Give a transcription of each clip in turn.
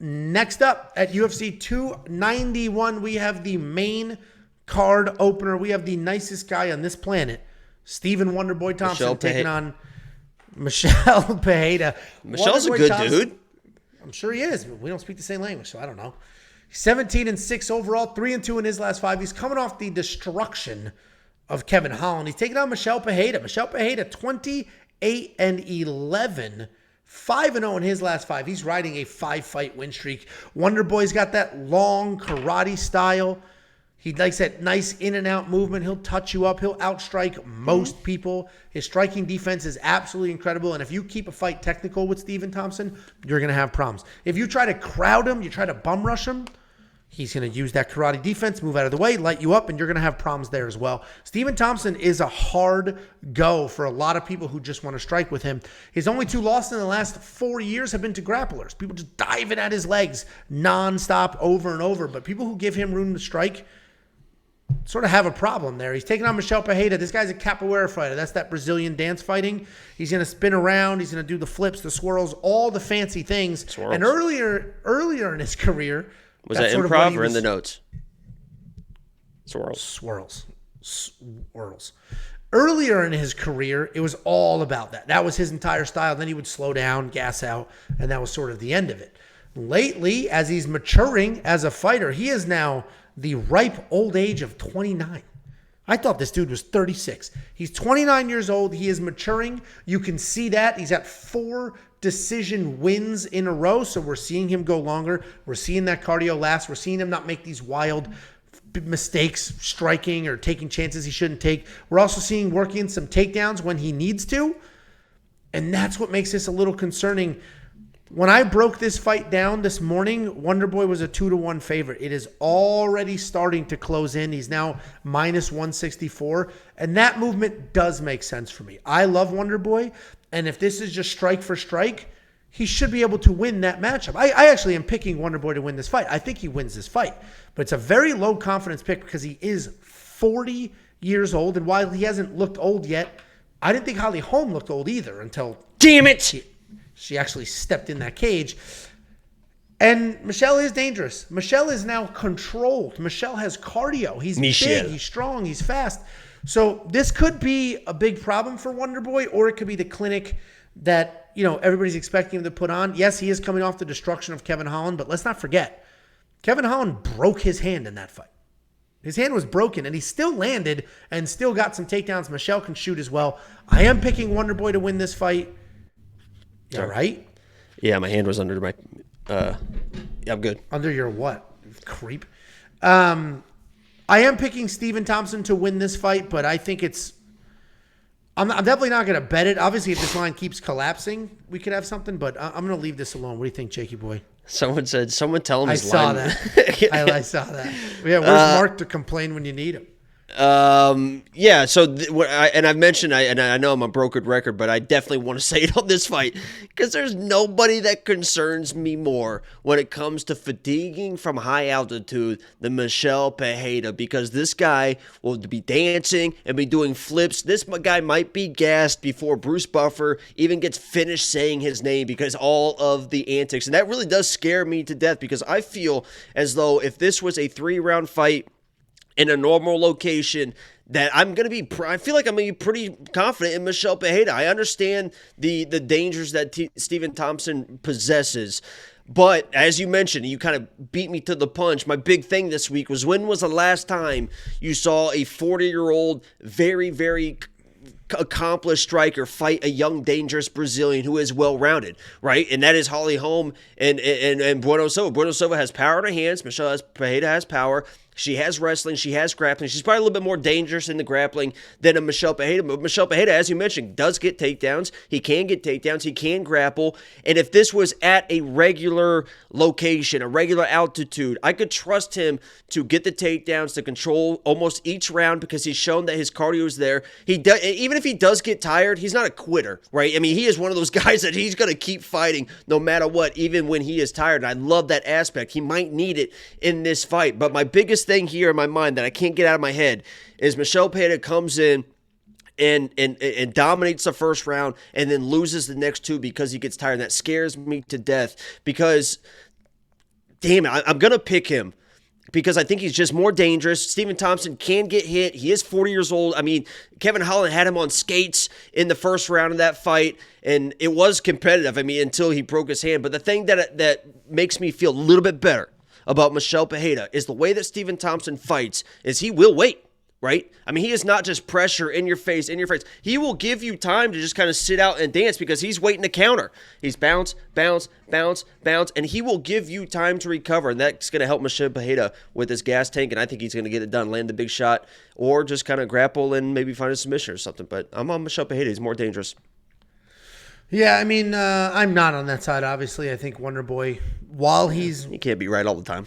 Next up at UFC 291, we have the main card opener. We have the nicest guy on this planet, Stephen Wonderboy Thompson, taking on Michel Pereira. Michel's a good dude. I'm sure he is, but we don't speak the same language, so I don't know. 17-6 overall, 3-2 in his last 5. He's coming off the destruction of Kevin Holland. He's taking on Michel Pereira. Michel Pereira, 28-11. 5-0 in his last 5. He's riding a 5-fight win streak. Wonderboy's got that long karate style. He likes that nice in and out movement. He'll touch you up. He'll outstrike most people. His striking defense is absolutely incredible. And if you keep a fight technical with Stephen Thompson, you're going to have problems. If you try to crowd him, you try to bum rush him, he's going to use that karate defense, move out of the way, light you up, and you're going to have problems there as well. Stephen Thompson is a hard go for a lot of people who just want to strike with him. His only 2 losses in the last 4 years have been to grapplers. People just diving at his legs nonstop over and over. But people who give him room to strike sort of have a problem there. He's taking on Michel Pereira. This guy's a capoeira fighter. That's that Brazilian dance fighting. He's going to spin around. He's going to do the flips, the swirls, all the fancy things. Swirls. And earlier in his career, was that improv or in the notes? Swirls. Earlier in his career, it was all about that. That was his entire style. Then he would slow down, gas out, and that was sort of the end of it. Lately, as he's maturing as a fighter, he is now the ripe old age of 29. I thought this dude was 36. He's 29 years old. He is maturing. You can see that. He's at 4 decision wins in a row. So we're seeing him go longer. We're seeing that cardio last. We're seeing him not make these wild mistakes striking or taking chances he shouldn't take. We're also seeing working some takedowns when he needs to. And that's what makes this a little concerning. When I broke this fight down this morning, Wonderboy was a 2-1 favorite. It is already starting to close in. He's now minus 164. And that movement does make sense for me. I love Wonderboy. And if this is just strike for strike, he should be able to win that matchup. I actually am picking Wonderboy to win this fight. I think he wins this fight. But it's a very low confidence pick because he is 40 years old. And while he hasn't looked old yet, I didn't think Holly Holm looked old either until... Damn it! She actually stepped in that cage. And Michel is dangerous. Michel is now controlled. Michel has cardio. He's big, he's strong, he's fast. So this could be a big problem for Wonderboy, or it could be the clinic that, you know, everybody's expecting him to put on. Yes, he is coming off the destruction of Kevin Holland, but let's not forget, Kevin Holland broke his hand in that fight. His hand was broken, and he still landed and still got some takedowns. Michel can shoot as well. I am picking Wonderboy to win this fight. All right? Yeah, my hand was under my... yeah, I'm good. Under your what? Creep. I am picking Stephen Thompson to win this fight, but I think it's... I'm definitely not going to bet it. Obviously, if this line keeps collapsing, we could have something, but I'm going to leave this alone. What do you think, Jakey boy? Someone tell him his line. I saw that. I saw that. Yeah, where's Mark to complain when you need him? Yeah, so and I've mentioned, and I know I'm a broken record, but I definitely want to say it on this fight because there's nobody that concerns me more when it comes to fatiguing from high altitude than Michel Pereira, because this guy will be dancing and be doing flips. This guy might be gassed before Bruce Buffer even gets finished saying his name because all of the antics, and that really does scare me to death because I feel as though if this was a 3-round fight in a normal location, that I feel like I'm going to be pretty confident in Michel Pereira. I understand the dangers that Stephen Thompson possesses. But as you mentioned, you kind of beat me to the punch. My big thing this week was, when was the last time you saw a 40-year-old, very, very accomplished striker fight a young, dangerous Brazilian who is well-rounded, right? And that is Holly Holm and Bueno Silva. Bueno Silva has power in her hands. Michel Pereira has power. She has wrestling. She has grappling. She's probably a little bit more dangerous in the grappling than a Michel Pereira. But Michel Pereira, as you mentioned, does get takedowns. He can get takedowns. He can grapple. And if this was at a regular location, a regular altitude, I could trust him to get the takedowns, to control almost each round because he's shown that his cardio is there. Even if he does get tired, he's not a quitter, right? I mean, he is one of those guys that he's going to keep fighting no matter what, even when he is tired. And I love that aspect. He might need it in this fight. But my biggest thing here in my mind that I can't get out of my head is Michel Pereira comes in and dominates the first round and then loses the next 2 because he gets tired. And that scares me to death because damn it, I'm going to pick him because I think he's just more dangerous. Stephen Thompson can get hit. He is 40 years old. I mean, Kevin Holland had him on skates in the first round of that fight, and it was competitive, I mean, until he broke his hand. But the thing that makes me feel a little bit better about Michel Pereira is the way that Stephen Thompson fights is he will wait. Right? I mean, he is not just pressure in your face. He will give you time to just kind of sit out and dance because he's waiting to counter. He's bounce, bounce, bounce, bounce, and he will give you time to recover. And that's going to help Michel Pereira with his gas tank, and I think he's going to get it done, land the big shot, or just kind of grapple and maybe find a submission or something. But I'm on Michel Pereira. He's more dangerous. Yeah, I mean, I'm not on that side, obviously. I think Wonder Boy, while he's... He can't be right all the time.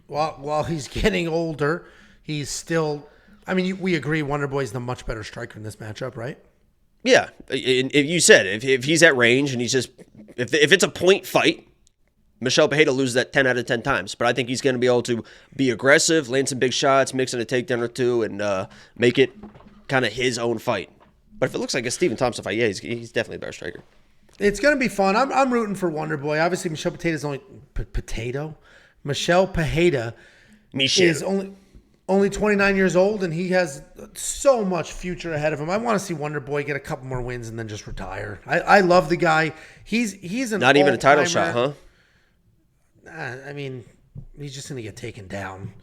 while he's getting older, he's still... I mean, we agree Wonder Boy's the much better striker in this matchup, right? Yeah. If you said if he's at range and he's just if it's a point fight, Michel Pereira loses that 10 out of 10 times. But I think he's going to be able to be aggressive, land some big shots, mix in a takedown or two, and make it kind of his own fight. But if it looks like a Stephen Thompson fight, yeah, he's definitely a better striker. It's going to be fun. I'm rooting for Wonder Boy. Obviously, Michel Pereira's only Michel Pereira is only 29 years old, and he has so much future ahead of him. I want to see Wonder Boy get a couple more wins and then just retire. I love the guy. He's an not even a title shot, huh? I mean, he's just going to get taken down.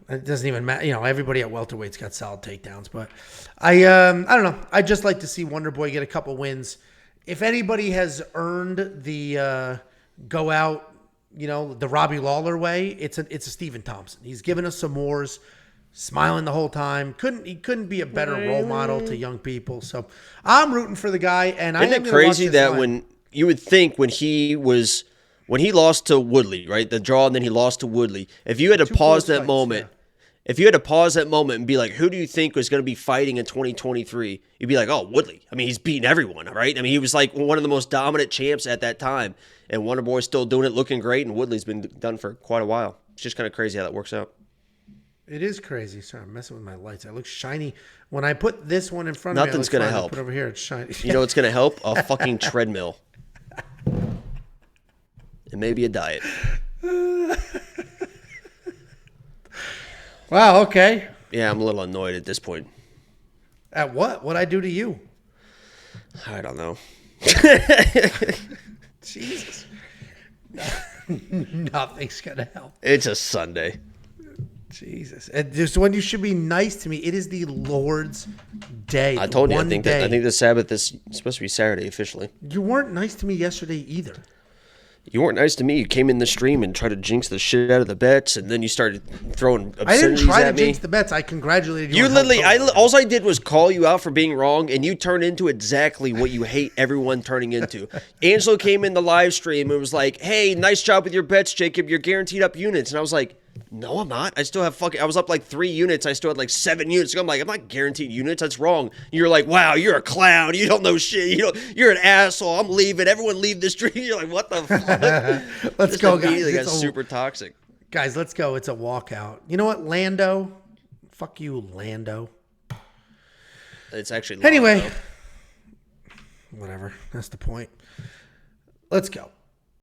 It doesn't even matter. You know, everybody at welterweight's got solid takedowns, but I don't know. I just like to see Wonder Boy get a couple wins. If anybody has earned the go out, you know, the Robbie Lawler way, it's a Stephen Thompson. He's given us some wars, smiling the whole time. He couldn't be a better role model to young people. So I'm rooting for the guy. And isn't it crazy that when you would think when he lost to Woodley, right, the draw, and then he lost to Woodley, if you had to pause that moment. Yeah. If you had to pause that moment and be like, who do you think was going to be fighting in 2023? You'd be like, oh, Woodley. I mean, he's beating everyone, right? I mean, he was like one of the most dominant champs at that time. And Wonder Boy's still doing it, looking great, and Woodley's been done for quite a while. It's just kind of crazy how that works out. It is crazy. Sorry, I'm messing with my lights. I look shiny. When I put this one in front of me, nothing's going to help. Put it over here, it's shiny. You know what's going to help? A fucking treadmill. And maybe a diet. Wow, okay. Yeah, I'm a little annoyed at this point. At what? What'd I do to you? I don't know. Jesus. Nothing's going to help. It's a Sunday. Jesus. And just when you should be nice to me, it is the Lord's Day. I told you, I think the Sabbath is supposed to be Saturday officially. You weren't nice to me yesterday either. You weren't nice to me. You came in the stream and tried to jinx the shit out of the bets, and then you started throwing obscenities at me. I didn't try to jinx the bets. I congratulated you. You literally, all I did was call you out for being wrong, and you turned into exactly what you hate everyone turning into. Angelo came in the live stream and was like, hey, nice job with your bets, Jacob. You're guaranteed up units. And I was like, no, I'm not. I still have I was up like 3 units. I still had like 7 units. I'm like, I'm not guaranteed units. That's wrong. You're like, wow, you're a clown. You don't know shit. You're an asshole. I'm leaving. Everyone leave the stream. You're like, what the fuck? Let's go, guys. It's super toxic. Guys, let's go. It's a walkout. You know what, Lando? Fuck you, Lando. It's actually Lando. Anyway. Whatever. That's the point. Let's go.